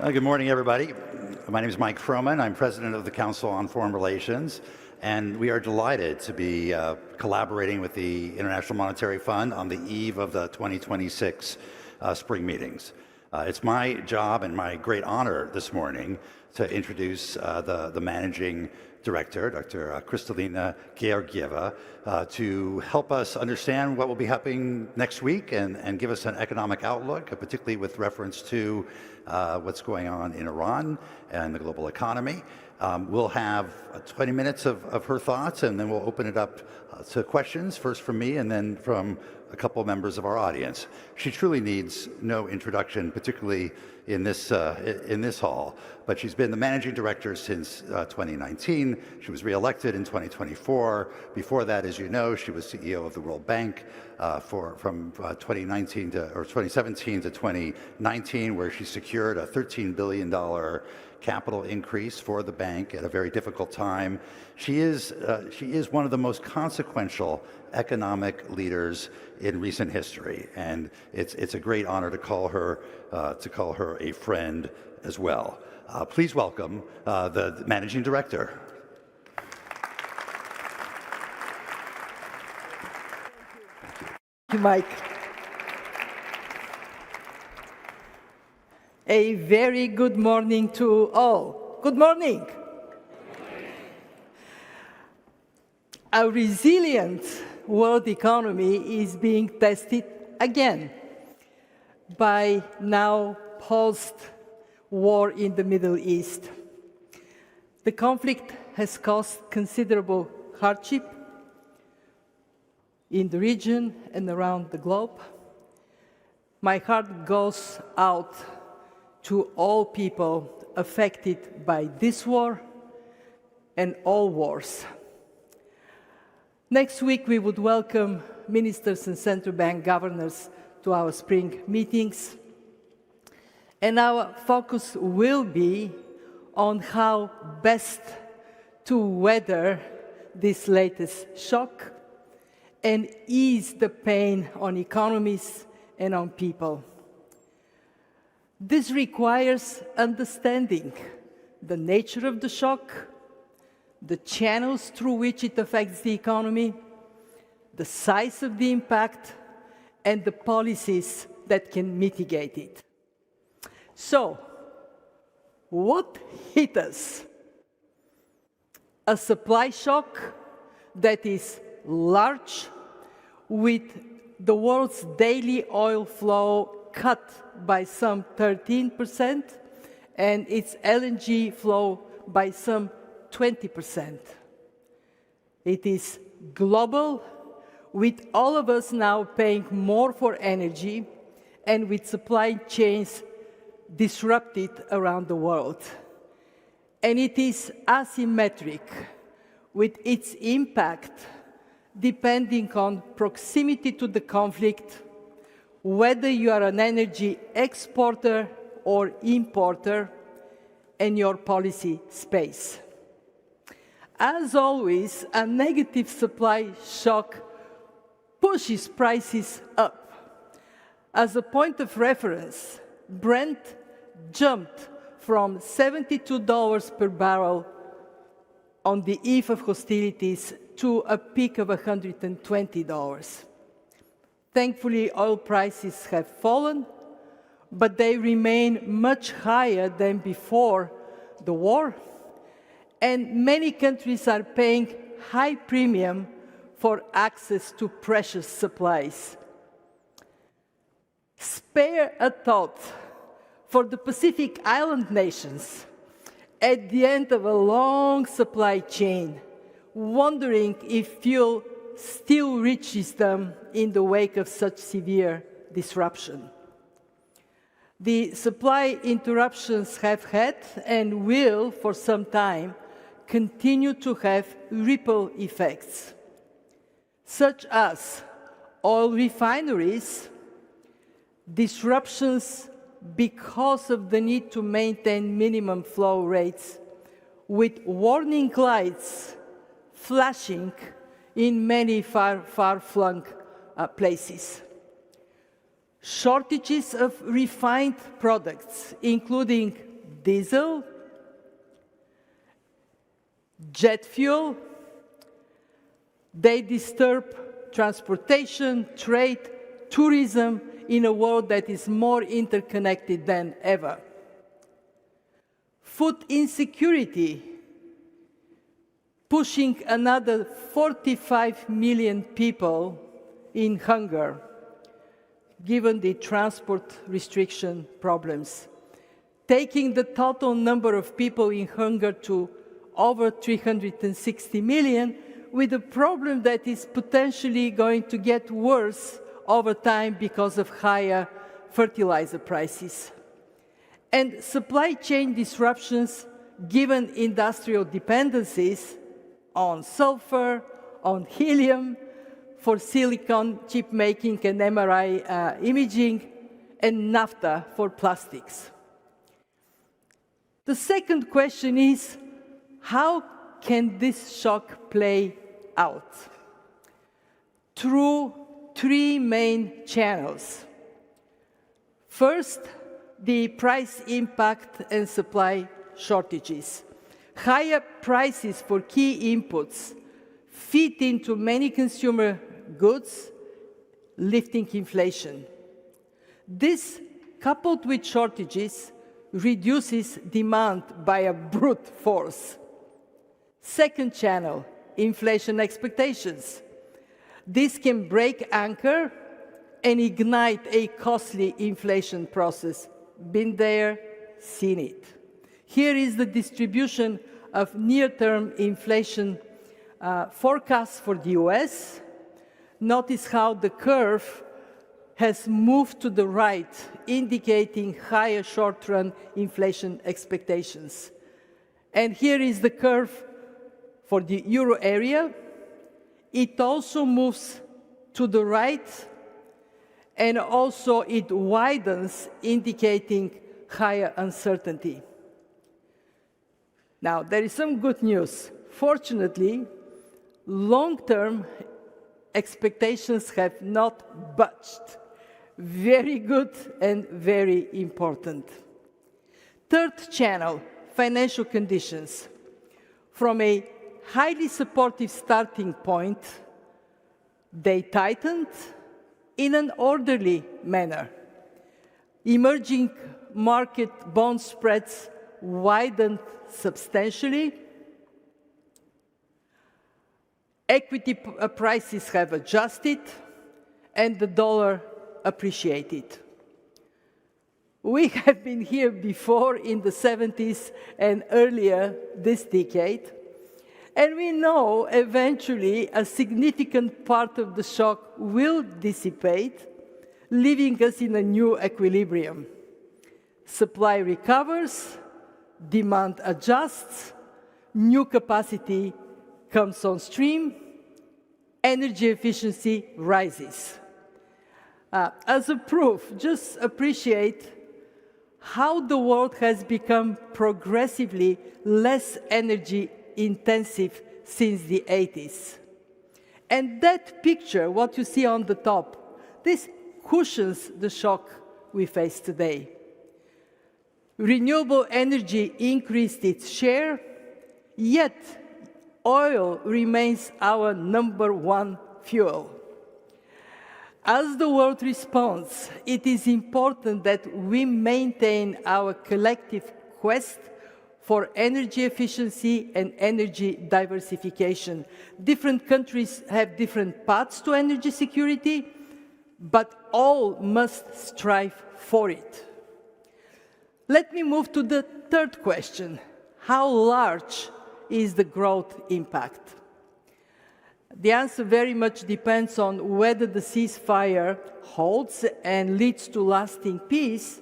Good morning, everybody. My name is Mike Froman. I'm president of the Council on Foreign Relations, and we are delighted to be collaborating with the International Monetary Fund on the eve of the 2026 spring meetings. It's my job and my great honor this morning to introduce the managing director, Dr. Kristalina Georgieva, to help us understand what will be happening next week and give us an economic outlook, particularly with reference to what's going on in Iran and the global economy. We'll have 20 minutes of her thoughts, and then we'll open it up to questions, first from me and then from a couple of members of our audience. She truly needs no introduction, particularly in this hall, but she's been the managing director since 2019. She was reelected in 2024. Before that, as you know, she was CEO of the World Bank from 2017 to 2019, where she secured a $13 billion capital increase for the bank at a very difficult time. She is one of the most consequential economic leaders in recent history, and it's a great honor to call her a friend as well. Please welcome the managing director. Thank you, Mike. A very good morning to all. Good morning. A resilient world economy is being tested again by now post-war in the Middle East. The conflict has caused considerable hardship in the region and around the globe. My heart goes out to all people affected by this war and all wars. Next week, we would welcome ministers and central bank governors to our spring meetings. And our focus will be on how best to weather this latest shock and ease the pain on economies and on people. This requires understanding the nature of the shock, the channels through which it affects the economy, the size of the impact, and the policies that can mitigate it. So, what hit us? A supply shock that is large, with the world's daily oil flow cut by some 13% and its LNG flow by some 20%. It is global, with all of us now paying more for energy and with supply chains disrupted around the world. And it is asymmetric, with its impact depending on proximity to the conflict, whether you are an energy exporter or importer, and your policy space. As always, a negative supply shock pushes prices up. As a point of reference, Brent jumped from $72 per barrel on the eve of hostilities to a peak of $120. Thankfully, oil prices have fallen, but they remain much higher than before the war, and many countries are paying high premium for access to precious supplies. Spare a thought for the Pacific Island nations at the end of a long supply chain, wondering if fuel still reaches them in the wake of such severe disruption. The supply interruptions have had and will, for some time, continue to have ripple effects, such as oil refineries, disruptions because of the need to maintain minimum flow rates, with warning lights flashing in many far-flung places. Shortages of refined products, including diesel, jet fuel. They disturb transportation, trade, tourism in a world that is more interconnected than ever. Food insecurity, pushing another 45 million people in hunger, given the transport restriction problems, taking the total number of people in hunger to over 360 million, with a problem that is potentially going to get worse over time because of higher fertilizer prices. And supply chain disruptions, given industrial dependencies on sulfur, on helium, for silicon chip making and MRI imaging, and naphtha for plastics. The second question is, how can this shock play out? Through three main channels. First, the price impact and supply shortages. Higher prices for key inputs feed into many consumer goods, lifting inflation. This, coupled with shortages, reduces demand by a brute force. Second channel, inflation expectations. This can break anchor and ignite a costly inflation process. Been there, seen it. Here is the distribution of near-term inflation forecasts for the US. Notice how the curve has moved to the right, indicating higher short-run inflation expectations. And here is the curve for the euro area. It also moves to the right, and also it widens, indicating higher uncertainty. Now, there is some good news. Fortunately, long-term expectations have not budged. Very good and very important. Third channel, financial conditions. From a highly supportive starting point, they tightened in an orderly manner. Emerging market bond spreads widened substantially. Equity prices have adjusted, and the dollar appreciated. We have been here before in the 70s and earlier this decade, and we know eventually a significant part of the shock will dissipate, leaving us in a new equilibrium. Supply recovers, demand adjusts, new capacity comes on stream, energy efficiency rises. As a proof, just appreciate how the world has become progressively less energy intensive since the 80s. And that picture, what you see on the top, this cushions the shock we face today. Renewable energy increased its share, yet oil remains our #1 fuel. As the world responds, it is important that we maintain our collective quest for energy efficiency and energy diversification. Different countries have different paths to energy security, but all must strive for it. Let me move to the third question. How large is the growth impact? The answer very much depends on whether the ceasefire holds and leads to lasting peace,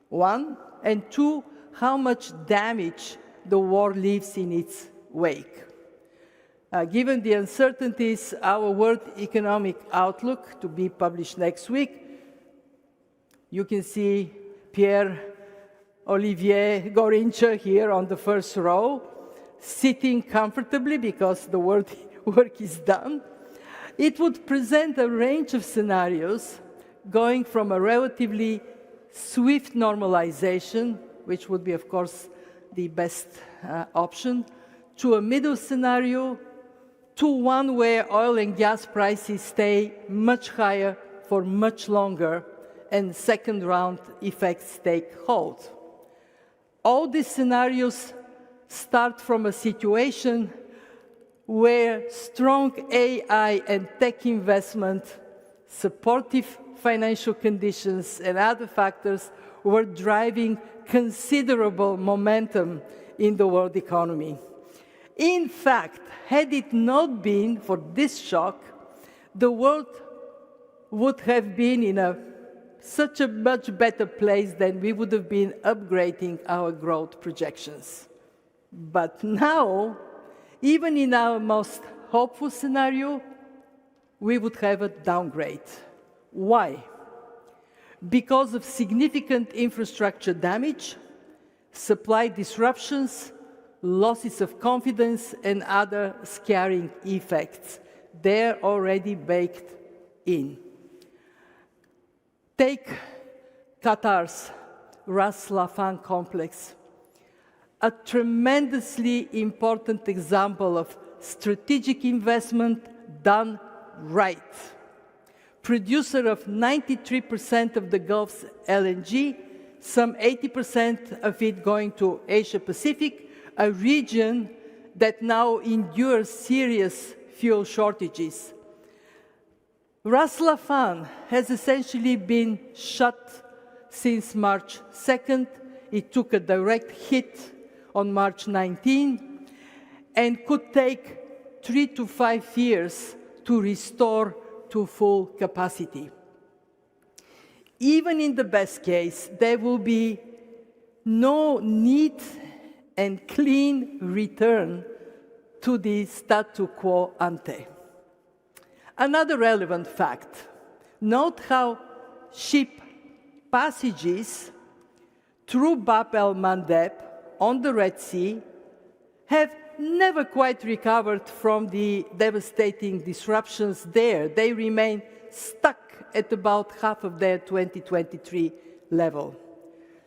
one, and two, how much damage the war leaves in its wake. Given the uncertainties, our World Economic Outlook, to be published next week, you can see Pierre-Olivier Gorincha here on the first row, sitting comfortably because the work is done. It would present a range of scenarios going from a relatively swift normalization which would be, of course, the best option, to a middle scenario, to one where oil and gas prices stay much higher for much longer and second-round effects take hold. All these scenarios start from a situation where strong AI and tech investment, supportive financial conditions, and other factors were driving considerable momentum in the world economy. In fact, had it not been for this shock, the world would have been in such a much better place than we would have been upgrading our growth projections. But now, even in our most hopeful scenario, we would have a downgrade. Why? Because of significant infrastructure damage, supply disruptions, losses of confidence, and other scaring effects. They're already baked in. Take Qatar's Ras Laffan complex, a tremendously important example of strategic investment done right. Producer of 93% of the Gulf's LNG, some 80% of it going to Asia-Pacific, a region that now endures serious fuel shortages. Ras Laffan has essentially been shut since March 2nd. It took a direct hit on March 19 and could take 3 to 5 years to restore to full capacity. Even in the best case, there will be no neat and clean return to the statu quo ante. Another relevant fact, note how ship passages through Bab el-Mandeb on the Red Sea have never quite recovered from the devastating disruptions there. They remain stuck at about half of their 2023 level.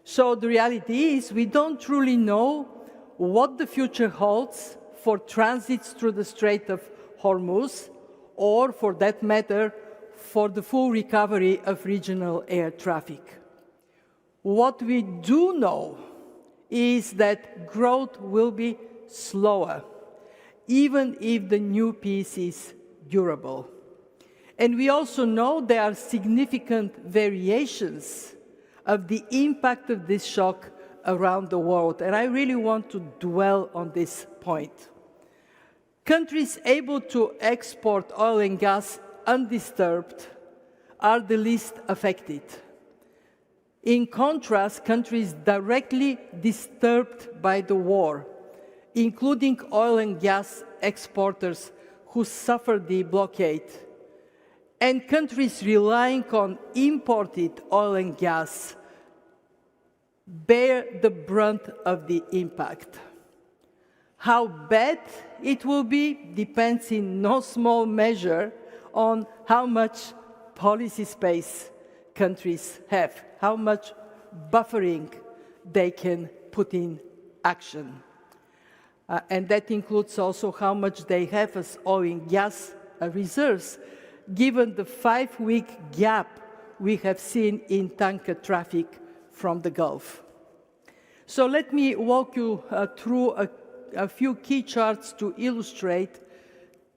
So the reality is we don't truly know what the future holds for transits through the Strait of Hormuz, or for that matter, for the full recovery of regional air traffic. What we do know is that growth will be slower, even if the new peace is durable. And we also know there are significant variations of the impact of this shock around the world, and I really want to dwell on this point. Countries able to export oil and gas undisturbed are the least affected. In contrast, countries directly disturbed by the war, including oil and gas exporters who suffered the blockade, and countries relying on imported oil and gas, bear the brunt of the impact. How bad it will be depends in no small measure on how much policy space countries have, how much buffering they can put in action. And that includes also how much they have as oil and gas reserves, given the 5-week gap we have seen in tanker traffic from the Gulf. So let me walk you through a few key charts to illustrate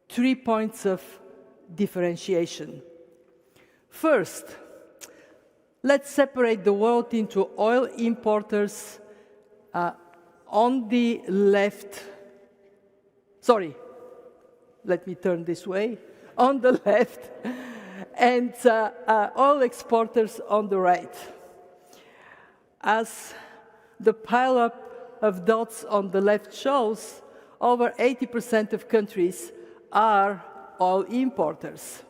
3 points of differentiation. First, let's separate the world into oil importers on the left. Sorry, let me turn this way. On the left, and oil exporters on the right. As the pileup of dots on the left shows, over 80% of countries are oil importers.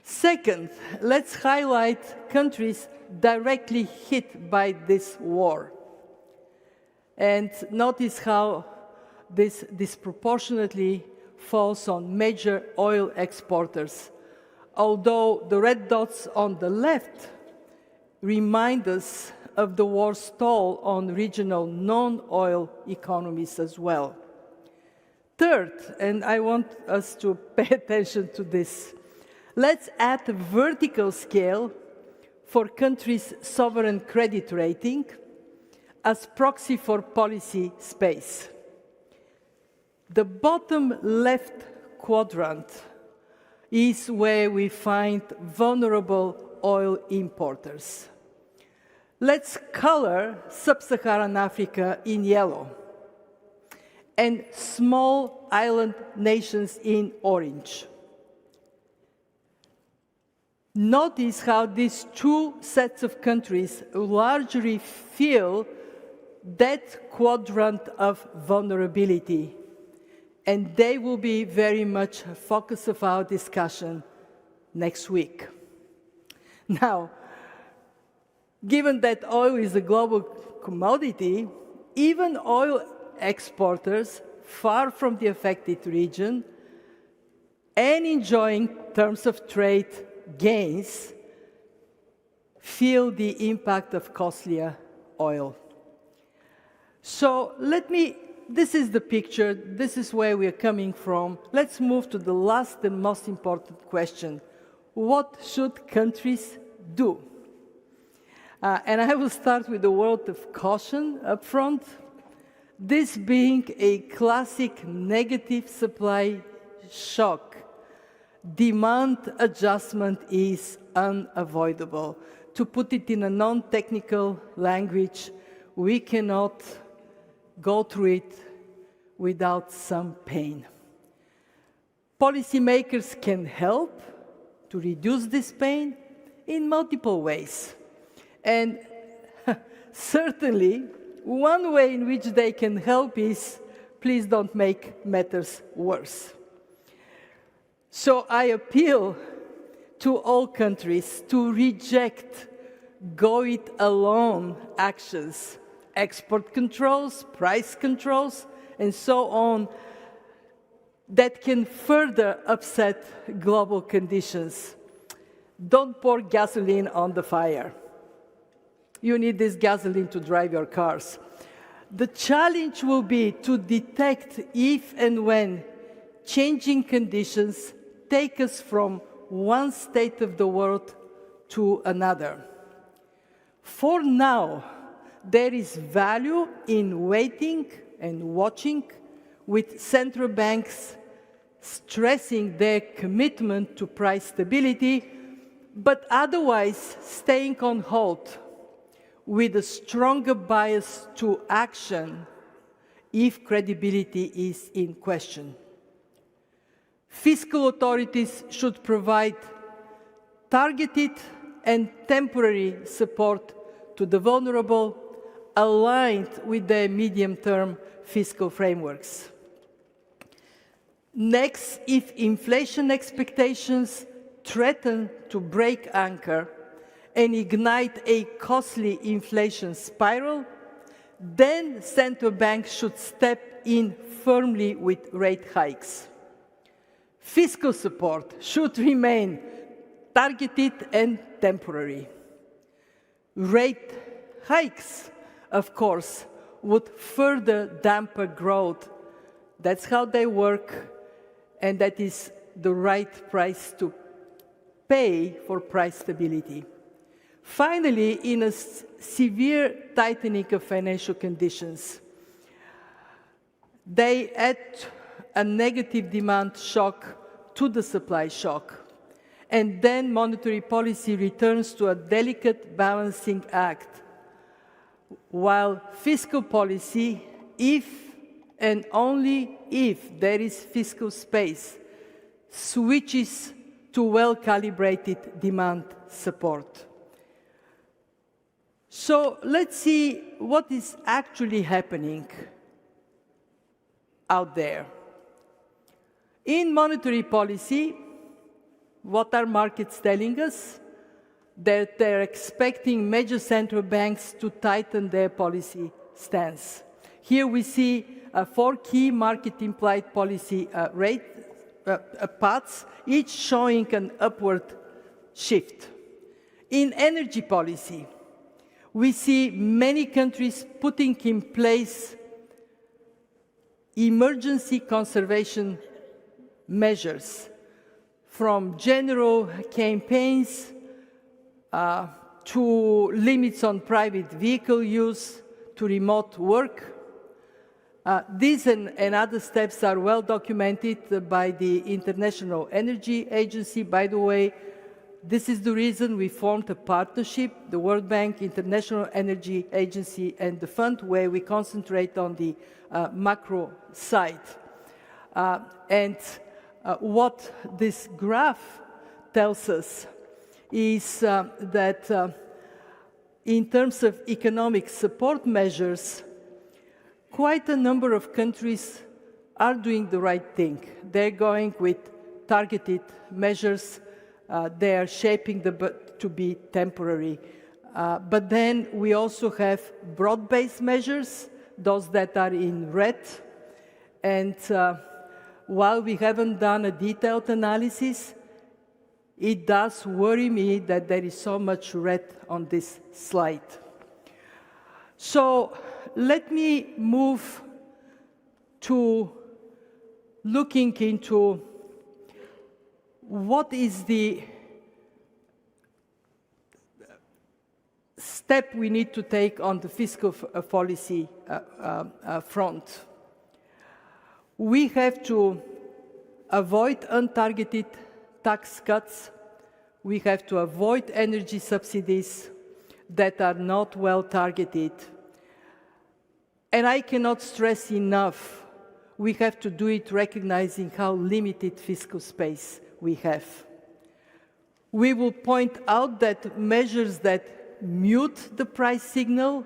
Second, let's highlight countries directly hit by this war. And notice how this disproportionately falls on major oil exporters, although the red dots on the left remind us of the war's toll on regional non-oil economies as well. Third, and I want us to pay attention to this, let's add a vertical scale for countries' sovereign credit rating as proxy for policy space. The bottom left quadrant is where we find vulnerable oil importers. Let's color sub-Saharan Africa in yellow and small island nations in orange. Notice how these two sets of countries largely fill that quadrant of vulnerability, and they will be very much a focus of our discussion next week. Now, given that oil is a global commodity, even oil exporters far from the affected region and enjoying terms of trade gains feel the impact of costlier oil. So this is the picture, this is where we are coming from. Let's move to the last and most important question. What should countries do? And I will start with a word of caution up front. This being a classic negative supply shock, demand adjustment is unavoidable. To put it in a non-technical language, we cannot go through it without some pain. Policymakers can help to reduce this pain in multiple ways. And certainly, one way in which they can help is, please don't make matters worse. So I appeal to all countries to reject go-it-alone actions, export controls, price controls, and so on, that can further upset global conditions. Don't pour gasoline on the fire. You need this gasoline to drive your cars. The challenge will be to detect if and when changing conditions take us from one state of the world to another. For now, there is value in waiting and watching, with central banks stressing their commitment to price stability, but otherwise staying on hold with a stronger bias to action if credibility is in question. Fiscal authorities should provide targeted and temporary support to the vulnerable, aligned with their medium-term fiscal frameworks. Next, if inflation expectations threaten to break anchor and ignite a costly inflation spiral, then central banks should step in firmly with rate hikes. Fiscal support should remain targeted and temporary. Rate hikes, of course, would further dampen growth. That's how they work, and that is the right price to pay for price stability. Finally, in a severe tightening of financial conditions, they add a negative demand shock to the supply shock, and then monetary policy returns to a delicate balancing act, while fiscal policy, if and only if there is fiscal space, switches to well-calibrated demand support. So let's see what is actually happening out there. In monetary policy, what are markets telling us? That they're expecting major central banks to tighten their policy stance. Here we see 4 key market-implied policy paths, each showing an upward shift. In energy policy, We see many countries putting in place emergency conservation measures, from general campaigns to limits on private vehicle use to remote work. These and other steps are well documented by the International Energy Agency. By the way, this is the reason we formed a partnership, the World Bank, International Energy Agency, and the fund, where we concentrate on the macro side. What this graph tells us is that in terms of economic support measures, quite a number of countries are doing the right thing. They're going with targeted measures. They are shaping to be temporary. But then we also have broad-based measures, those that are in red. And while we haven't done a detailed analysis, it does worry me that there is so much red on this slide. So let me move to looking into what is the step we need to take on the fiscal policy front. We have to avoid untargeted tax cuts. We have to avoid energy subsidies that are not well targeted. And I cannot stress enough, we have to do it recognizing how limited fiscal space we have. We will point out that measures that mute the price signal,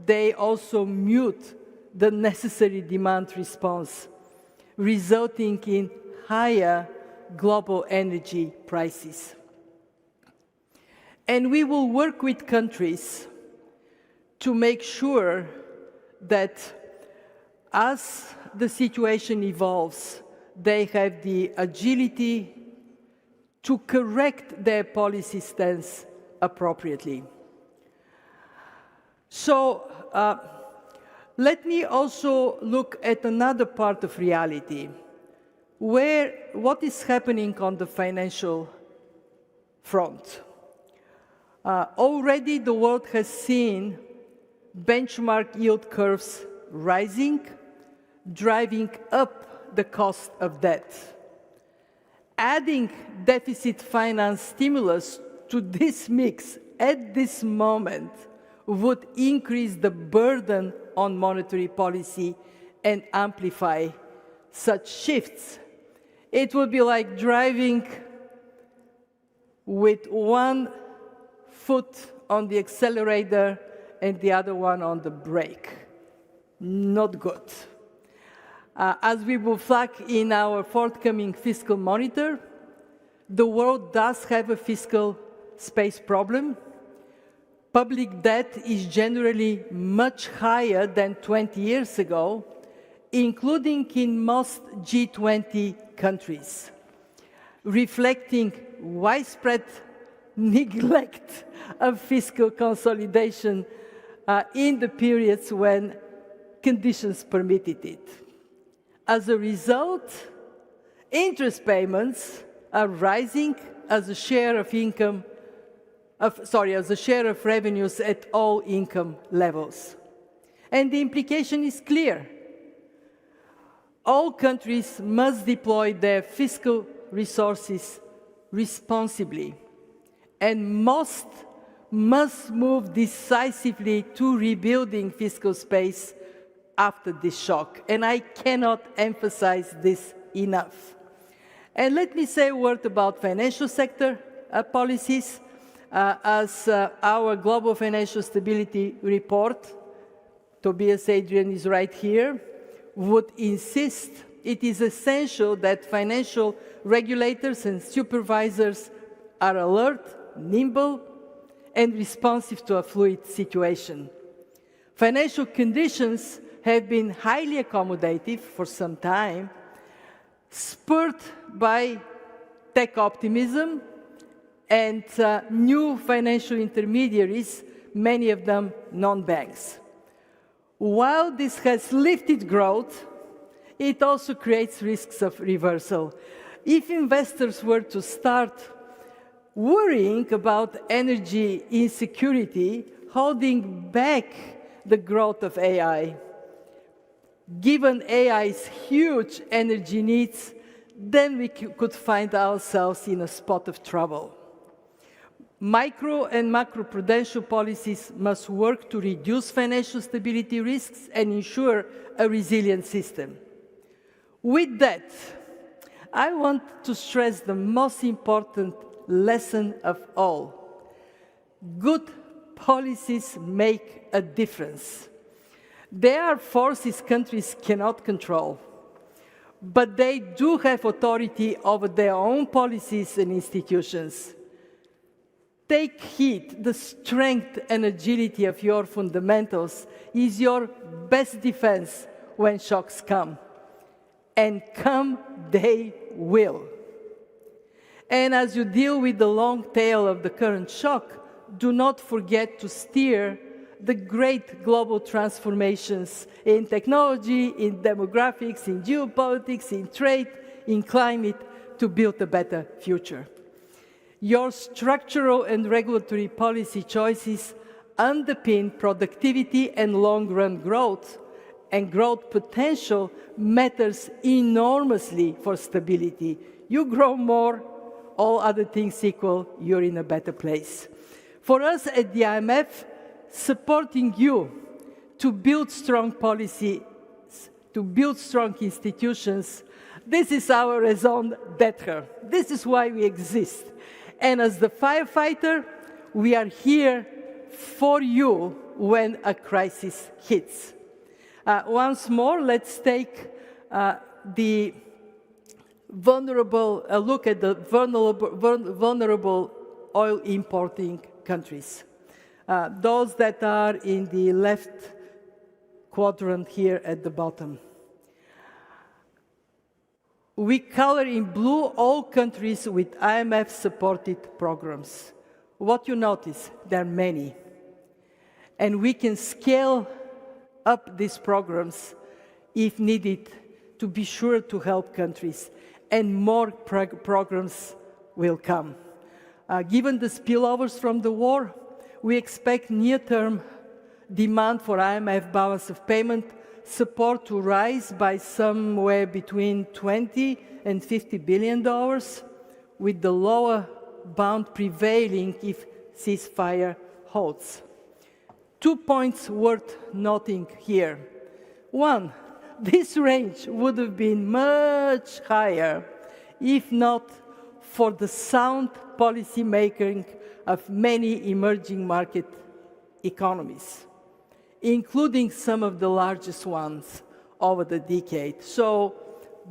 they also mute the necessary demand response, resulting in higher global energy prices. And we will work with countries to make sure that as the situation evolves, they have the agility to correct their policy stance appropriately. So let me also look at another part of reality, what is happening on the financial front. Already the world has seen benchmark yield curves rising, driving up the cost of debt. Adding deficit finance stimulus to this mix at this moment would increase the burden on monetary policy and amplify such shifts. It would be like driving with one foot on the accelerator and the other one on the brake. Not good. As we will flag in our forthcoming fiscal monitor, the world does have a fiscal space problem. Public debt is generally much higher than 20 years ago, including in most G20 countries, reflecting widespread neglect of fiscal consolidation in the periods when conditions permitted it. As a result, interest payments are rising as a share of income, as a share of revenues at all income levels. And the implication is clear. All countries must deploy their fiscal resources responsibly, and most must move decisively to rebuilding fiscal space after this shock. And I cannot emphasize this enough. And let me say a word about financial sector policies. As our Global Financial Stability Report, Tobias Adrian is right here, would insist it is essential that financial regulators and supervisors are alert, nimble, and responsive to a fluid situation. Financial conditions have been highly accommodative for some time, spurred by tech optimism and new financial intermediaries many of them non-banks. While this has lifted growth, it also creates risks of reversal. If investors were to start worrying about energy insecurity, holding back the growth of AI, given AI's huge energy needs, then we could find ourselves in a spot of trouble. Micro and macroprudential policies must work to reduce financial stability risks and ensure a resilient system. With that, I want to stress the most important lesson of all. Good policies make a difference. There are forces countries cannot control, but they do have authority over their own policies and institutions. Take heed, the strength and agility of your fundamentals is your best defense when shocks come. And come they will. And as you deal with the long tail of the current shock, do not forget to steer the great global transformations in technology, in demographics, in geopolitics, in trade, in climate, to build a better future. Your structural and regulatory policy choices underpin productivity and long-run growth, and growth potential matters enormously for stability. You grow more, all other things equal, you're in a better place. For us at the IMF, supporting you to build strong policies, to build strong institutions, this is our raison d'être. This is why we exist. And as the firefighter, we are here for you when a crisis hits. Once more, let's take a look at the vulnerable oil importing countries. Those that are in the left quadrant here at the bottom. We color in blue all countries with IMF-supported programs. What you notice, there are many. And we can scale up these programs if needed to be sure to help countries. And more programs will come. Given the spillovers from the war, we expect near-term demand for IMF balance of payment support to rise by somewhere between $20 and $50 billion, with the lower bound prevailing if ceasefire holds. 2 points worth noting here. One, this range would have been much higher if not for the sound policy making of many emerging market economies, including some of the largest ones over the decade. So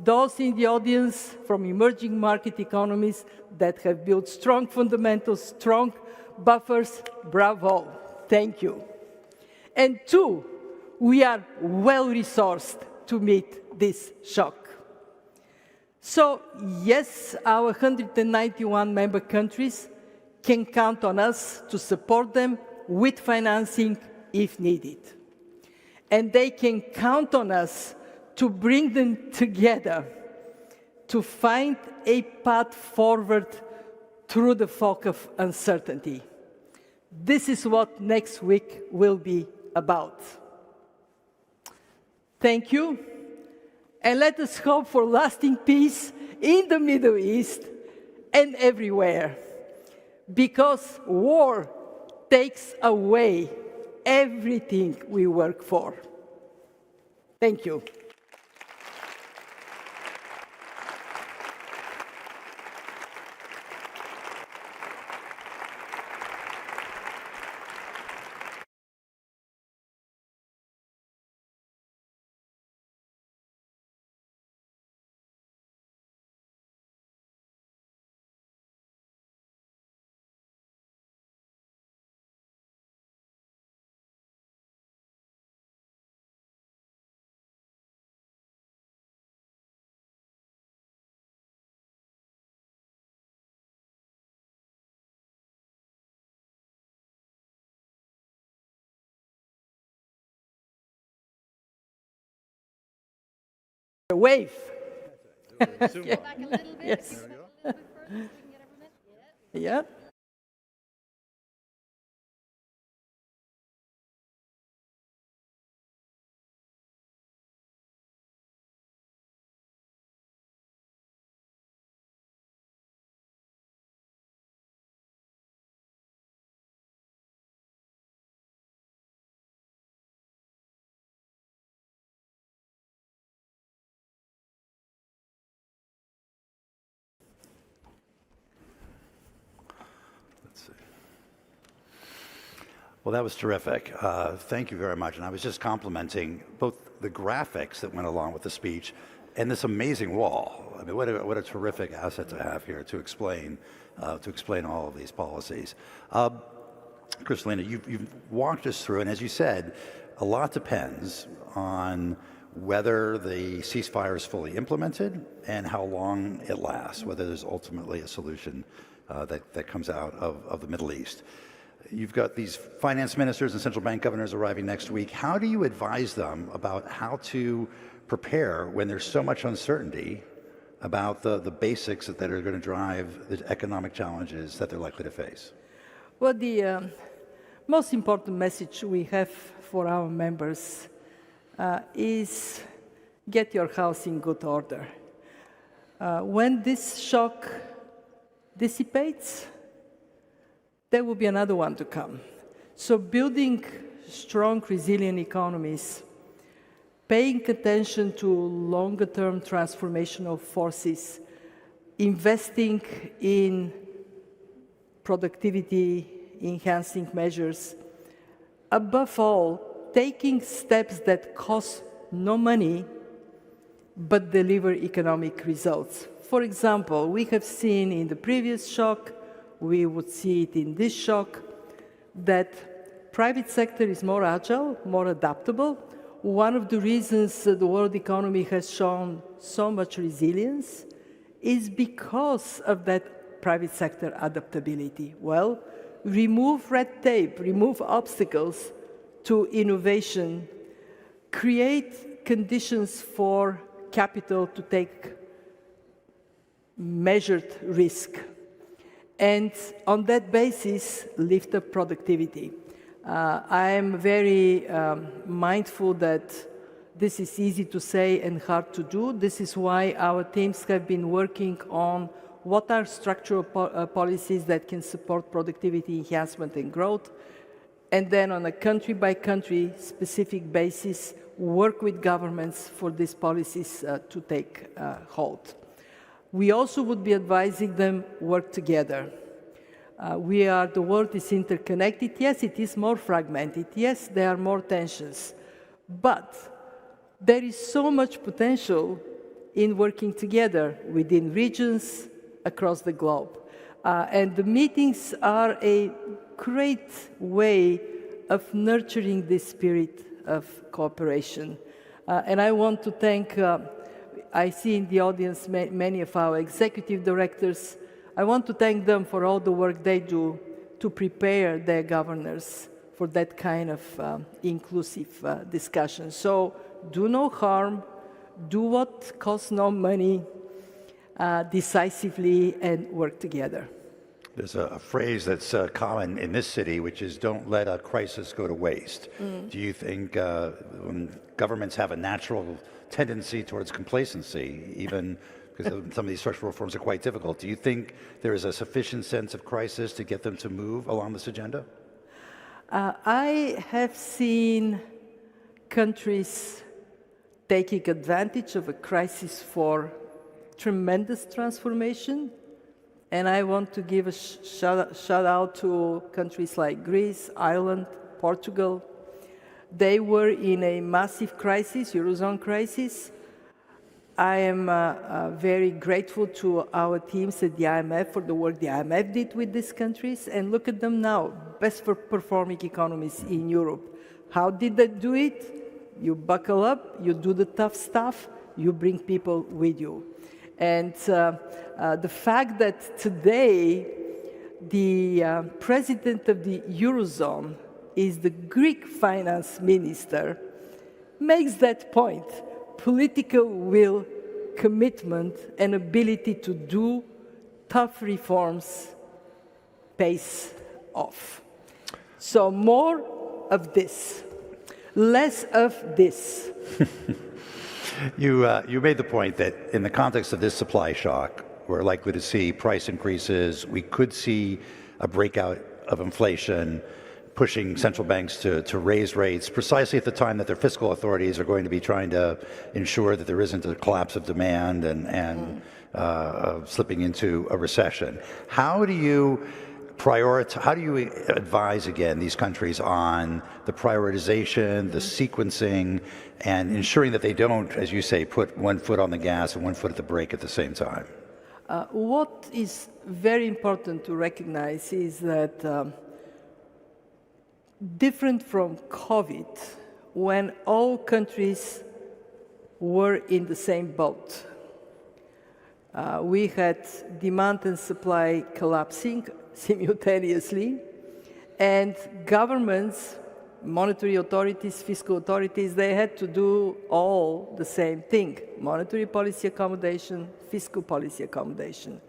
those in the audience from emerging market economies that have built strong fundamentals, strong buffers, bravo, thank you. And two, we are well-resourced to meet this shock. So yes, our 191 member countries can count on us to support them with financing if needed. And they can count on us to bring them together to find a path forward through the fog of uncertainty. This is what next week will be about. Thank you, and let us hope for lasting peace in the Middle East and everywhere, because war takes away everything we work for. Thank you. A wave. Back a little bit. Yes. A little bit further so we can get everyone. Yeah. Well, that was terrific. Thank you very much. And I was just complimenting both the graphics that went along with the speech and this amazing wall. I mean, what a terrific asset to have here to explain all of these policies. Kristalina, you've walked us through, and as you said, a lot depends on whether the ceasefire is fully implemented and how long it lasts, whether there's ultimately a solution that comes out of the Middle East. You've got these finance ministers and central bank governors arriving next week. How do you advise them about how to prepare when there's so much uncertainty about the basics that are going to drive the economic challenges that they're likely to face? Well, the most important message we have for our members is get your house in good order. When this shock dissipates, there will be another one to come. So building strong, resilient economies, paying attention to longer-term transformational forces, investing in productivity-enhancing measures, above all, taking steps that cost no money but deliver economic results. For example, we have seen in the previous shock, we would see it in this shock, that private sector is more agile, more adaptable. One of the reasons the world economy has shown so much resilience is because of that private sector adaptability. Well, remove red tape, remove obstacles to innovation, create conditions for capital to take measured risk, and on that basis, lift up productivity. I am very mindful that this is easy to say and hard to do. This is why our teams have been working on what are structural policies that can support productivity enhancement and growth, and then on a country-by-country specific basis, work with governments for these policies to take hold. We also would be advising them work together. The world is interconnected. Yes, it is more fragmented. Yes, there are more tensions. But there is so much potential in working together within regions across the globe. And the meetings are a great way of nurturing this spirit of cooperation. And I want to thank I see in the audience many of our executive directors. I want to thank them for all the work they do to prepare their governors for that kind of inclusive discussion. So do no harm, do what costs no money, decisively, and work together. There's a phrase that's common in this city, which is don't let a crisis go to waste. Do you think when governments have a natural tendency towards complacency, even because some of these structural reforms are quite difficult, do you think there is a sufficient sense of crisis to get them to move along this agenda? I have seen countries taking advantage of a crisis for tremendous transformation. And I want to give a shout out to countries like Greece, Ireland, Portugal. They were in a massive crisis, Eurozone crisis. I am very grateful to our teams at the IMF for the work the IMF did with these countries. And look at them now, best performing economies in Europe. How did they do it? You buckle up, you do the tough stuff, you bring people with you. And the fact that today the president of the Eurozone is the Greek finance minister makes that point. political will, commitment, and ability to do tough reforms pays off. So more of this, less of this. You made the point that in the context of this supply shock, we're likely to see price increases. We could see a breakout of inflation, pushing central banks to raise rates precisely at the time that their fiscal authorities are going to be trying to ensure that there isn't a collapse of demand and slipping into a recession. How do you advise, again, these countries on the prioritization, the sequencing, and ensuring that they don't, as you say, put one foot on the gas and one foot at the brake at the same time? What is very important to recognize is that different from COVID, when all countries were in the same boat, we had demand and supply collapsing simultaneously, and governments, monetary authorities, fiscal authorities, they had to do all the same thing: monetary policy accommodation, fiscal policy accommodation.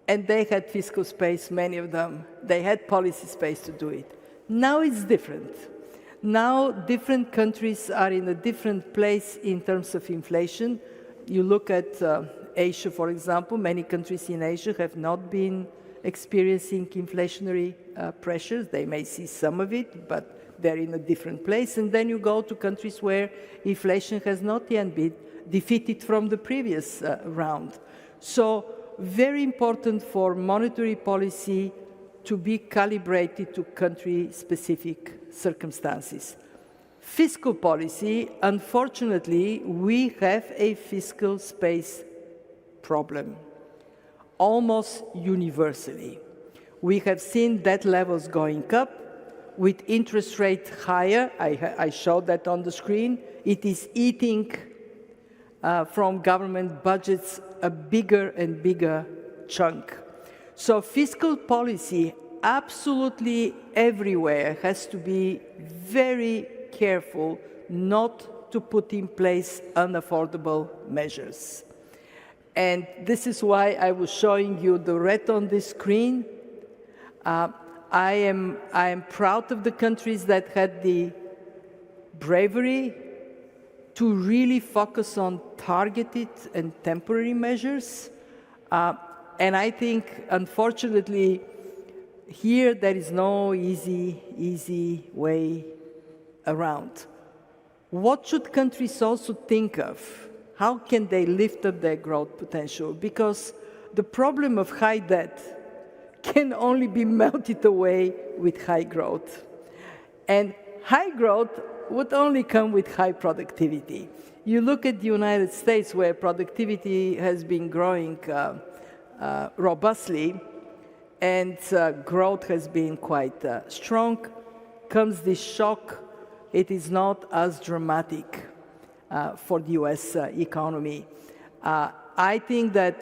And they had fiscal space, many of them. They had policy space to do it. Now it's different. Now different countries are in a different place in terms of inflation. You look at Asia, for example, many countries in Asia have not been experiencing inflationary pressures. They may see some of it, but they're in a different place. And then you go to countries where inflation has not yet been defeated from the previous round. So very important for monetary policy to be calibrated to country-specific circumstances. Fiscal policy, unfortunately, we have a fiscal space problem, almost universally. We have seen debt levels going up, with interest rates higher. I showed that on the screen. It is eating from government budgets a bigger and bigger chunk. So fiscal policy absolutely everywhere has to be very careful not to put in place unaffordable measures. And this is why I was showing you the red on this screen. I am proud of the countries that had the bravery to really focus on targeted and temporary measures. And I think, unfortunately, here there is no easy way around. What should countries also think of? How can they lift up their growth potential? Because the problem of high debt can only be melted away with high growth. And high growth would only come with high productivity. You look at the United States, where productivity has been growing robustly, and growth has been quite strong. Comes this shock, it is not as dramatic for the US economy. I think that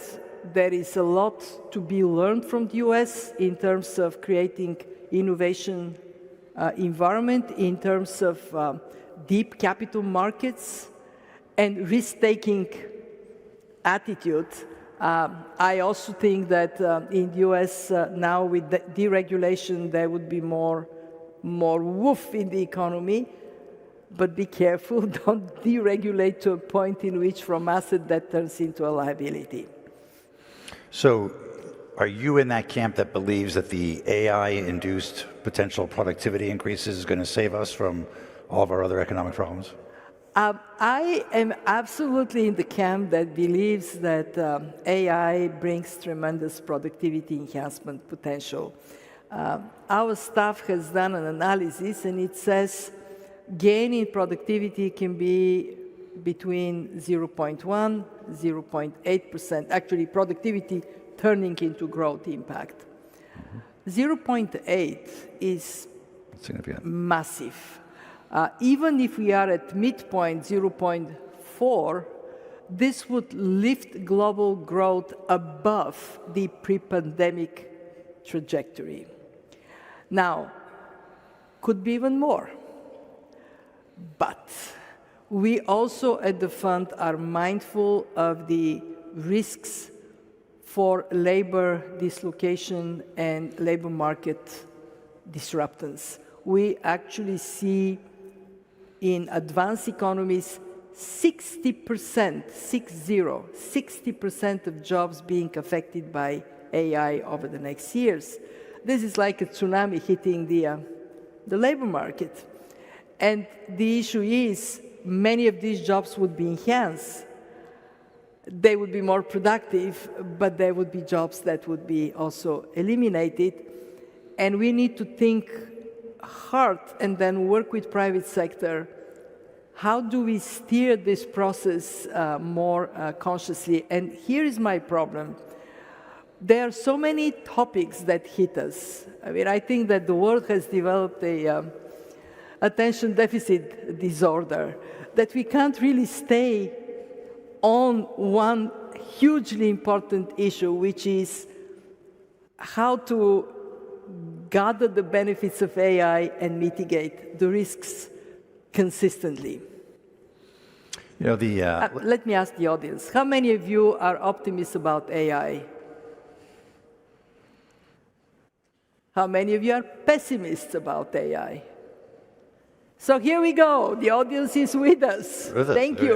there is a lot to be learned from the US in terms of creating innovation environment, in terms of deep capital markets and risk-taking attitude. I also think that in the US now with the deregulation there would be more woof in the economy, but be careful, don't deregulate to a point in which from asset that turns into a liability. So are you in that camp that believes that the AI-induced potential productivity increases is going to save us from all of our other economic problems? I am absolutely in the camp that believes that AI brings tremendous productivity enhancement potential. Our staff has done an analysis, and it says gain in productivity can be between 0.1, 0.8%, actually productivity turning into growth impact. 0.8 is massive. Even if we are at midpoint 0.4, this would lift global growth above the pre-pandemic trajectory. Now, could be even more. But We also at the fund are mindful of the risks for labor dislocation and labor market disruptance. We actually see in advanced economies 60% of jobs being affected by AI over the next years. This is like a tsunami hitting the labor market. And the issue is, many of these jobs would be enhanced. They would be more productive, but there would be jobs that would be also eliminated. And we need to think hard and then work with private sector. How do we steer this process more consciously? And here is my problem. There are so many topics that hit us. I mean, I think that the world has developed a attention deficit disorder, that we can't really stay on one hugely important issue, which is how to gather the benefits of AI and mitigate the risks consistently. You know, let me ask the audience, how many of you are optimists about AI? How many of you are pessimists about AI? So here we go. The audience is with us. Thank you.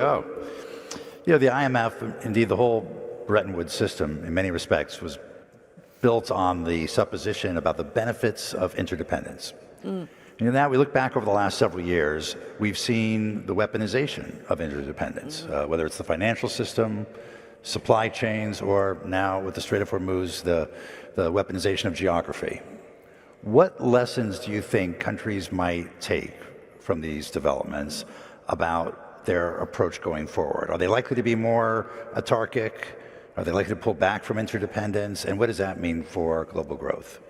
You know, the IMF, indeed the whole Bretton Woods system, in many respects, was built on the supposition about the benefits of interdependence. And now we look back over the last several years, we've seen the weaponization of interdependence, whether it's the financial system, supply chains, or now with the Strait of Hormuz, the weaponization of geography. What lessons do you think countries might take from these developments about their approach going forward? Are they likely to be more autarkic? Are they likely to pull back from interdependence? And what does that mean for global growth?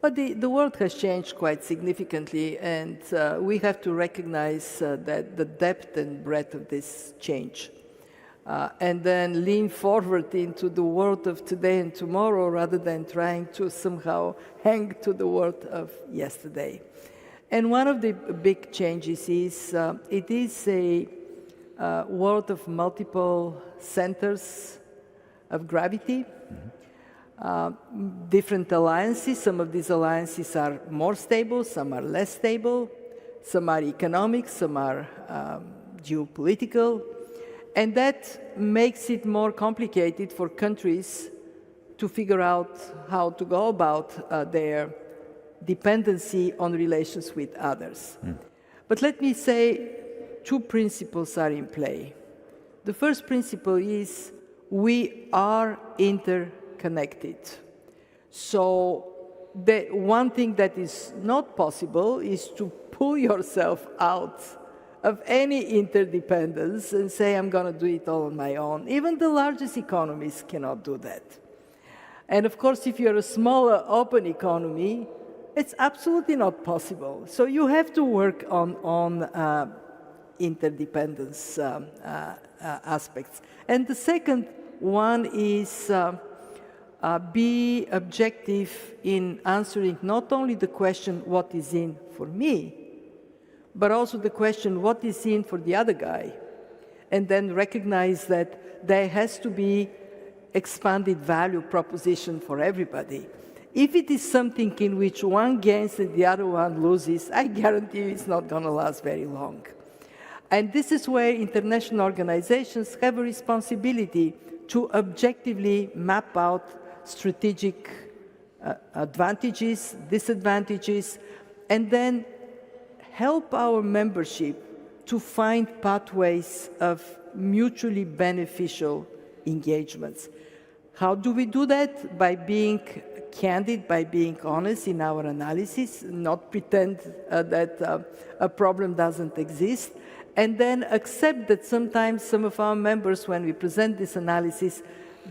Well, the world has changed quite significantly, and we have to recognize that the depth and breadth of this change. And then lean forward into the world of today and tomorrow rather than trying to somehow hang to the world of yesterday. And one of the big changes is it is a world of multiple centers of gravity, different alliances. Some of these alliances are more stable, some are less stable, some are economic, some are geopolitical. And that makes it more complicated for countries to figure out how to go about their dependency on relations with others. But let me say two principles are in play. The first principle is we are interconnected. So the one thing that is not possible is to pull yourself out of any interdependence and say, I'm going to do it all on my own. Even the largest economies cannot do that. And of course, if you're a smaller, open economy, it's absolutely not possible. So you have to work on interdependence aspects. And the second one is be objective in answering not only the question, what is in for me, but also the question, what is in for the other guy? And then recognize that there has to be expanded value proposition for everybody. If it is something in which one gains and the other one loses, I guarantee you it's not going to last very long. And this is where international organizations have a responsibility to objectively map out strategic advantages, disadvantages, and then help our membership to find pathways of mutually beneficial engagements. How do we do that? By being candid, by being honest in our analysis, not pretend that a problem doesn't exist, and then accept that sometimes some of our members, when we present this analysis,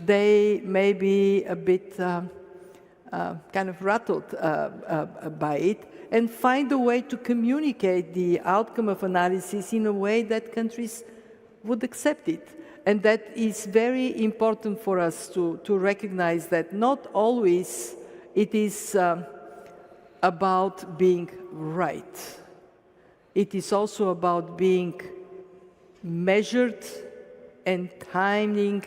they may be a bit kind of rattled by it, and find a way to communicate the outcome of analysis in a way that countries would accept it. And that is very important for us to recognize that not always it is about being right. It is also about being measured and timing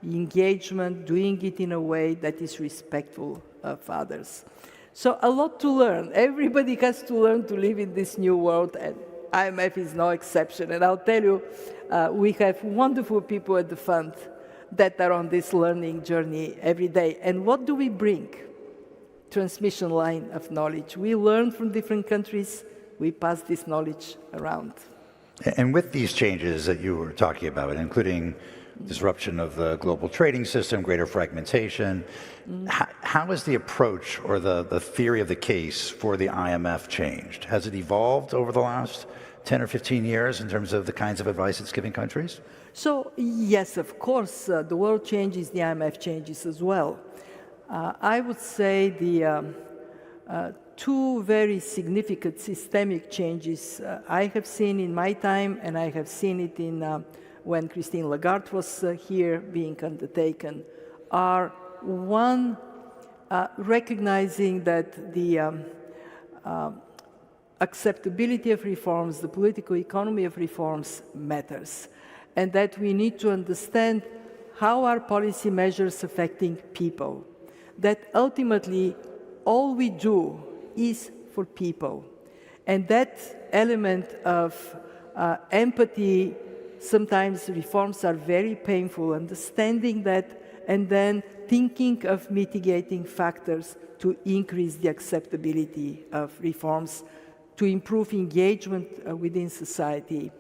engagement, doing it in a way that is respectful of others. So a lot to learn. Everybody has to learn to live in this new world, and IMF is no exception. And I'll tell you, we have wonderful people at the fund that are on this learning journey every day. And what do we bring? Transmission line of knowledge. We learn from different countries, we pass this knowledge around. And with these changes that you were talking about, including disruption of the global trading system, greater fragmentation, how has the approach or the theory of the case for the IMF changed? Has it evolved over the last 10 or 15 years in terms of the kinds of advice it's giving countries? So, yes, of course, the world changes, the IMF changes as well. I would say the two very significant systemic changes I have seen in my time, and I have seen it in when Christine Lagarde was here being undertaken, are one, recognizing that the acceptability of reforms, the political economy of reforms matters, and that we need to understand how are policy measures affecting people, that ultimately all we do is for people. And that element of empathy, sometimes reforms are very painful, understanding that, and then thinking of mitigating factors to increase the acceptability of reforms, to improve engagement within society.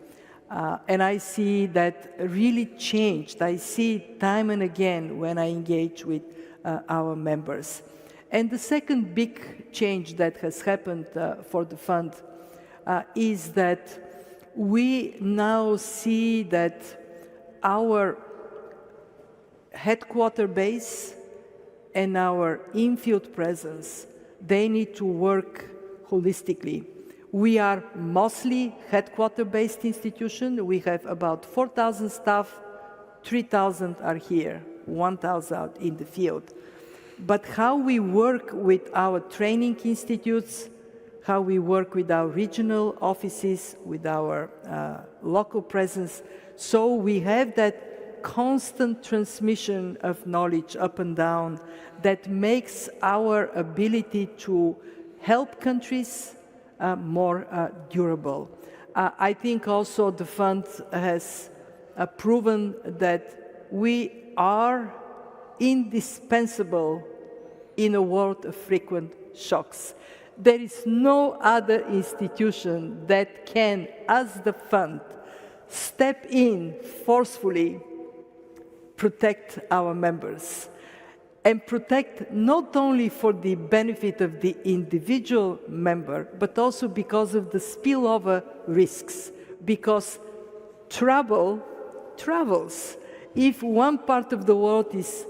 And I see that really changed. I see it time and again when I engage with our members. And the second big change that has happened for the fund is that we now see that our headquarter base and our in-field presence, they need to work holistically. We are mostly headquarter-based institution. We have about 4,000 staff, 3,000 are here, 1,000 out in the field. But how we work with our training institutes, how we work with our regional offices, with our local presence, so we have that constant transmission of knowledge up and down that makes our ability to help countries more durable. I think also the fund has proven that we are indispensable in a world of frequent shocks. There is no other institution that can, as the fund, step in forcefully, protect our members, and protect not only for the benefit of the individual member, but also because of the spillover risks, because trouble travels. If one part of the world is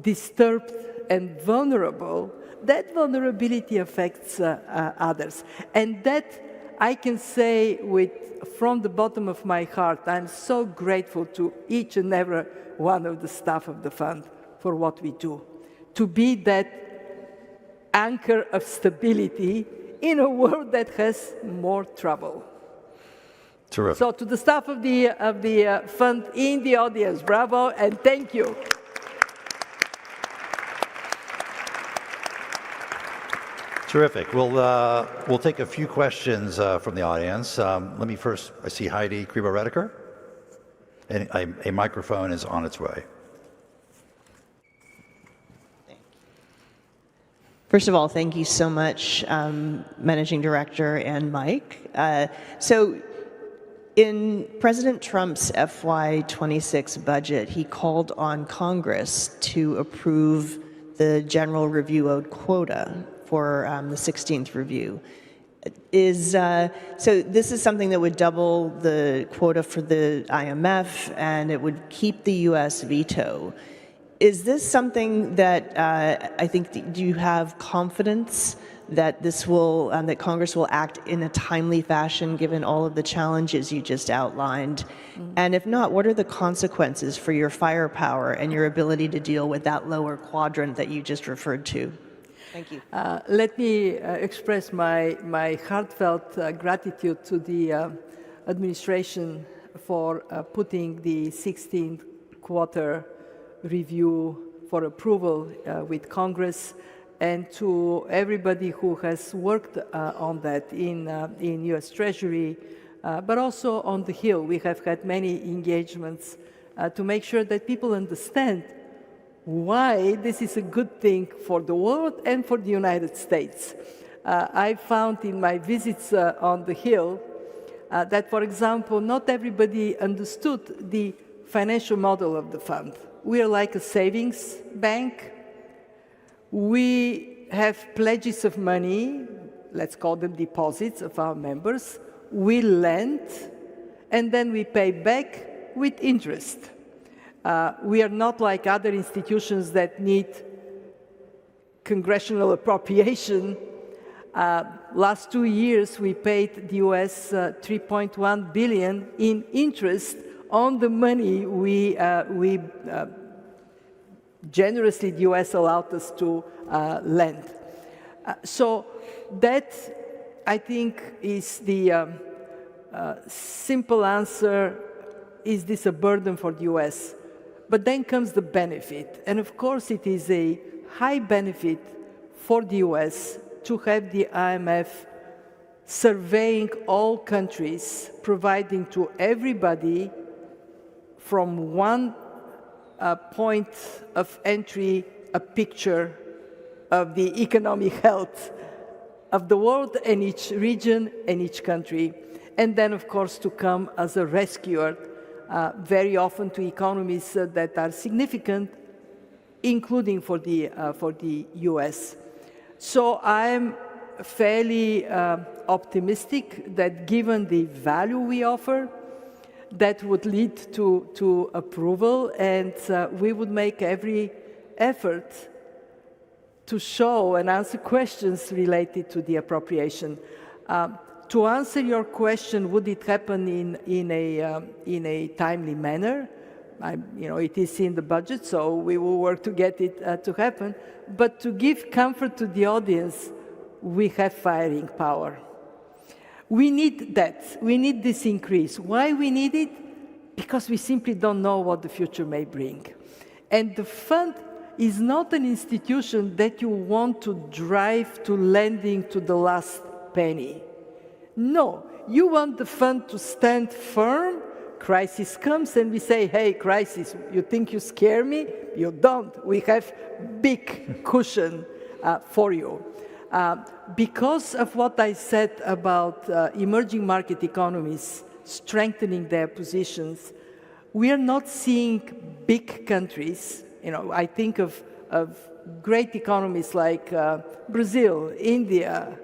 disturbed and vulnerable, that vulnerability affects others. And that I can say from the bottom of my heart, I'm so grateful to each and every one of the staff of the fund for what we do, to be that anchor of stability in a world that has more trouble. Terrific. So to the staff of the fund in the audience, bravo and thank you. Terrific. We'll take a few questions from the audience. Let me first, I see Heidi Kriba-Redeker, and a microphone is on its way. First of all, thank you so much, Managing Director and Mike. So in President Trump's FY26 budget, he called on Congress to approve the general review owed quota for the 16th review. So this is something that would double the quota for the IMF, and it would keep the U.S. veto. Is this something that I think, do you have confidence that this will, that Congress will act in a timely fashion given all of the challenges you just outlined? And if not, what are the consequences for your firepower and your ability to deal with that lower quadrant that you just referred to? Thank you. Let me express my heartfelt gratitude to the administration for putting the 16th quarter review for approval with Congress, and to everybody who has worked on that in U.S. Treasury, but also on the Hill. We have had many engagements to make sure that people understand why this is a good thing for the world and for the United States. I found in my visits on the Hill that, for example, not everybody understood the financial model of the fund. We are like a savings bank. We have pledges of money, let's call them deposits of our members. We lend, and then we pay back with interest. We are not like other institutions that need congressional appropriation. Last 2 years, we paid the US $3.1 billion in interest on the money we generously the US allowed us to lend. So that, I think, is the simple answer. Is this a burden for the US? But then comes the benefit. And of course, it is a high benefit for the US to have the IMF surveying all countries, providing to everybody from one point of entry a picture of the economic health of the world and each region and each country. And then, of course, to come as a rescuer, very often to economies that are significant, including for the US. So I'm fairly optimistic that given the value we offer, that would lead to approval, and we would make every effort to show and answer questions related to the appropriation. To answer your question, would it happen in a timely manner? It is in the budget, so we will work to get it to happen. But to give comfort to the audience, we have firing power. We need that. We need this increase. Why we need it? Because we simply don't know what the future may bring. And the fund is not an institution that you want to drive to lending to the last penny. No, you want the fund to stand firm. Crisis comes and we say, hey, crisis, you think you scare me? You don't. We have big cushion for you. Because of what I said about emerging market economies strengthening their positions, we are not seeing big countries. I think of great economies like Brazil, India.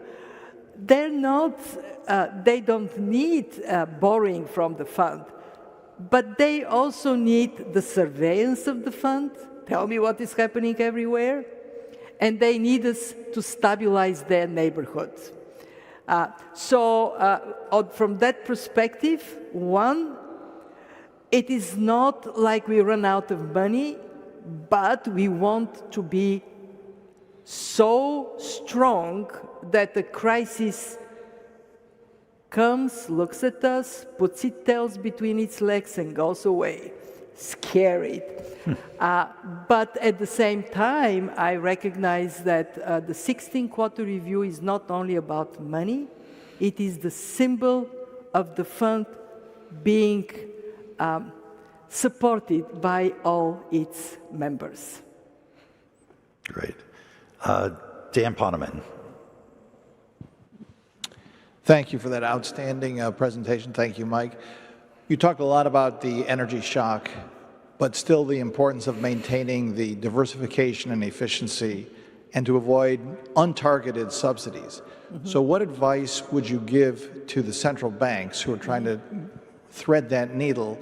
They don't need borrowing from the fund, but they also need the surveillance of the fund. Tell me what is happening everywhere. And they need us to stabilize their neighborhood. From that perspective, one, it is not like we run out of money, but we want to be so strong that the crisis comes, looks at us, puts its tails between its legs, and goes away. Scary. But at the same time, I recognize that the 16th quarter review is not only about money, it is the symbol of the fund being supported by all its members. Great. Dan Poneman. Thank you for that outstanding presentation. Thank you, Mike. You talked a lot about the energy shock, but still the importance of maintaining the diversification and efficiency and to avoid untargeted subsidies. Mm-hmm. So what advice would you give to the central banks who are trying to thread that needle,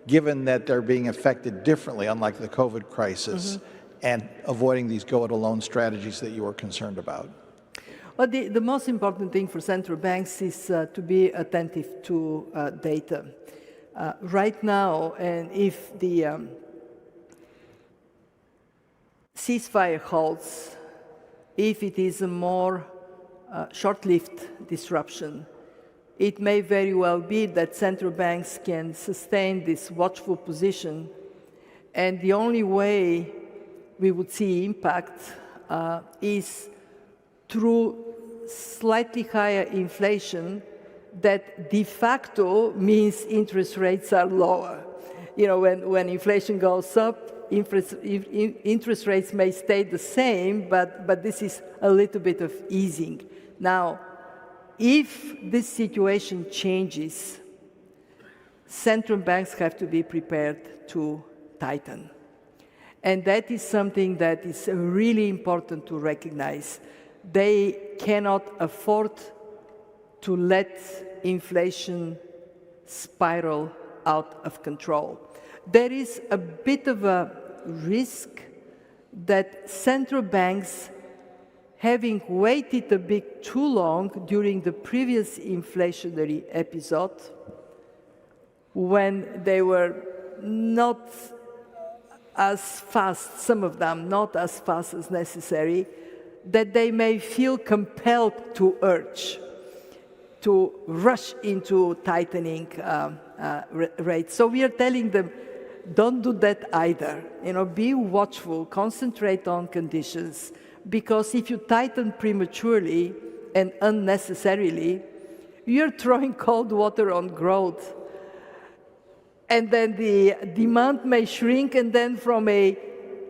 given that they're being affected differently, unlike the COVID crisis, mm-hmm. and avoiding these go-it-alone strategies that you were concerned about? Well, the most important thing for central banks is to be attentive to data. Right now, and if the ceasefire holds, if it is a more short-lived disruption, it may very well be that central banks can sustain this watchful position, and the only way we would see impact is through slightly higher inflation that de facto means interest rates are lower. You know, when inflation goes up, interest rates may stay the same, but this is a little bit of easing. Now, if this situation changes, central banks have to be prepared to tighten. And that is something that is really important to recognize. They cannot afford to let inflation spiral out of control. There is a bit of a risk that central banks, having waited a bit too long during the previous inflationary episode, when they were not as fast, some of them not as fast as necessary, that they may feel compelled to urge, to rush into tightening rates. So we are telling them, don't do that either. You know, be watchful, concentrate on conditions, because if you tighten prematurely and unnecessarily, you're throwing cold water on growth. And then the demand may shrink, and then from a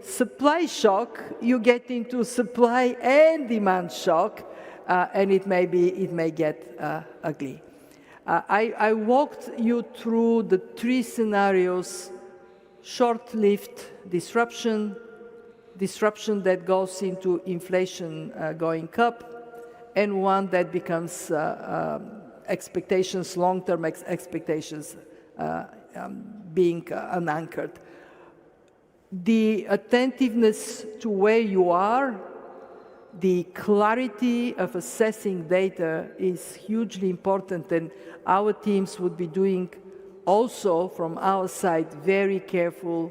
supply shock, you get into supply and demand shock, and it may get ugly. I walked you through the three scenarios: short-lived disruption, disruption that goes into inflation going up, and one that becomes expectations, long-term expectations being unanchored. The attentiveness to where you are, the clarity of assessing data is hugely important, and our teams would be doing also from our side very careful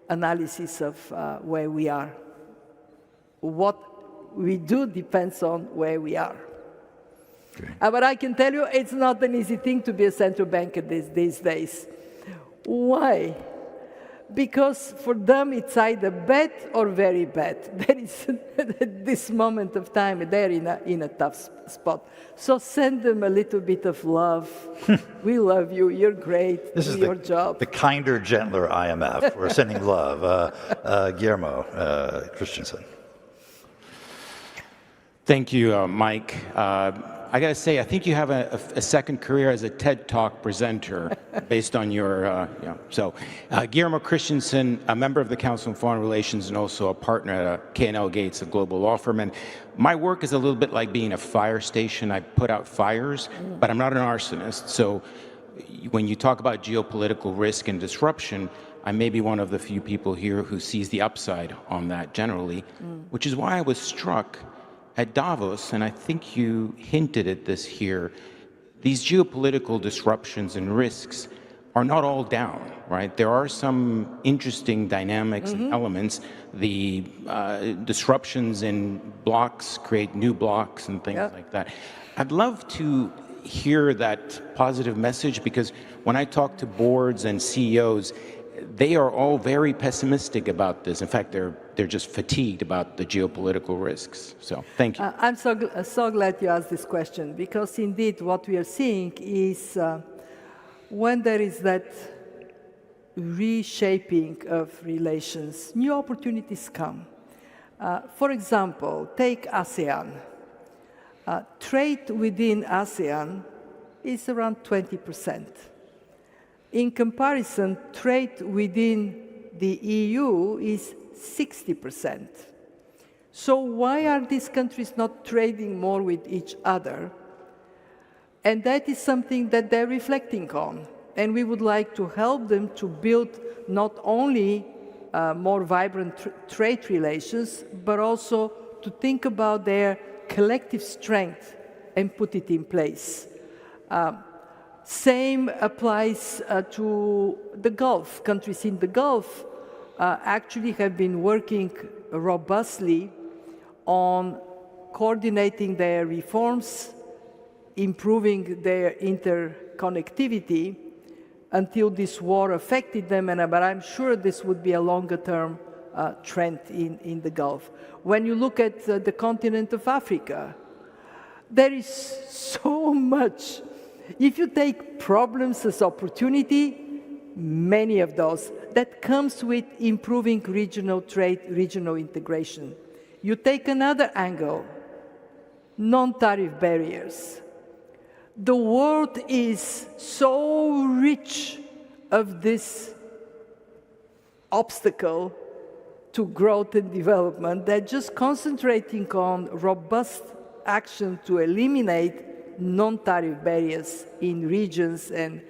analysis of where we are. What we do depends on where we are. Okay. But I can tell you it's not an easy thing to be a central banker these days. Why? Because for them it's either bad or very bad. There is at this moment of time they're in a tough spot. So send them a little bit of love. We love you. You're great. This is your job. The kinder, gentler IMF. We're sending love. Guillermo Christensen. Thank you, Mike. I got to say, I think you have a second career as a TED Talk presenter based on your, Guillermo Christensen, a member of the Council on Foreign Relations and also a partner at K&L Gates, a global law firm. And my work is a little bit like being a fire station. I put out fires, but I'm not an arsonist. So when you talk about geopolitical risk and disruption, I may be one of the few people here who sees the upside on that generally, which is why I was struck at Davos, and I think you hinted at this here, these geopolitical disruptions and risks are not all down, right? There are some interesting dynamics and elements. The disruptions in blocks create new blocks and things like that. I'd love to hear that positive message, because when I talk to boards and CEOs, they are all very pessimistic about this. In fact, they're just fatigued about the geopolitical risks. So, thank you. I'm so glad you asked this question, because indeed what we are seeing is when there is that reshaping of relations, new opportunities come. For example, take ASEAN. Trade within ASEAN is around 20%. In comparison, trade within the EU is 60%. So why are these countries not trading more with each other? And that is something that they're reflecting on. And we would like to help them to build not only more vibrant trade relations, but also to think about their collective strength and put it in place. Same applies to the Gulf. Countries in the Gulf actually have been working robustly on coordinating their reforms, improving their interconnectivity until this war affected them, but I'm sure this would be a longer-term trend in the Gulf. When you look at the continent of Africa, there is so much. If you take problems as opportunity, many of those, that comes with improving regional trade, regional integration. You take another angle, non-tariff barriers. The world is so rich of this obstacle to growth and development that just concentrating on robust action to eliminate non-tariff barriers in regions and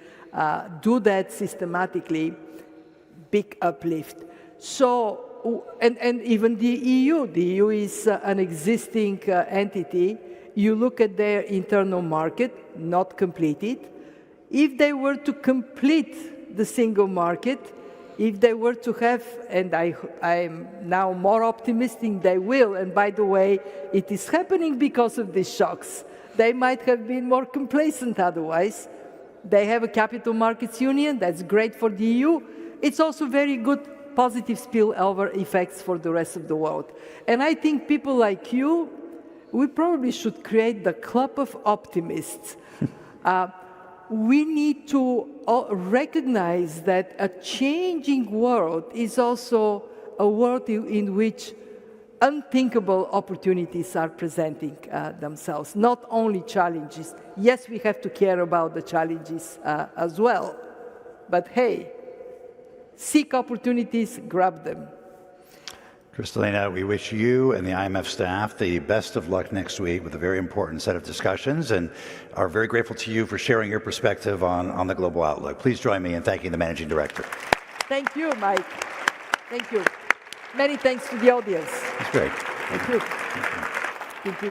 do that systematically, big uplift. So, and even the EU is an existing entity. You look at their internal market, not completed. If they were to complete the single market, if they were to have, and I'm now more optimistic they will, and by the way, it is happening because of these shocks. They might have been more complacent otherwise. They have a capital markets union, that's great for the EU. It's also very good positive spillover effects for the rest of the world. And I think people like you, we probably should create the club of optimists. We need to recognize that a changing world is also a world in which unthinkable opportunities are presenting themselves, not only challenges. Yes, we have to care about the challenges as well, but hey, seek opportunities, grab them. Kristalina, we wish you and the IMF staff the best of luck next week with a very important set of discussions and are very grateful to you for sharing your perspective on the global outlook. Please join me in thanking the Managing Director. Thank you, Mike. Thank you. Many thanks to the audience. That's great. Thank you. Thank you.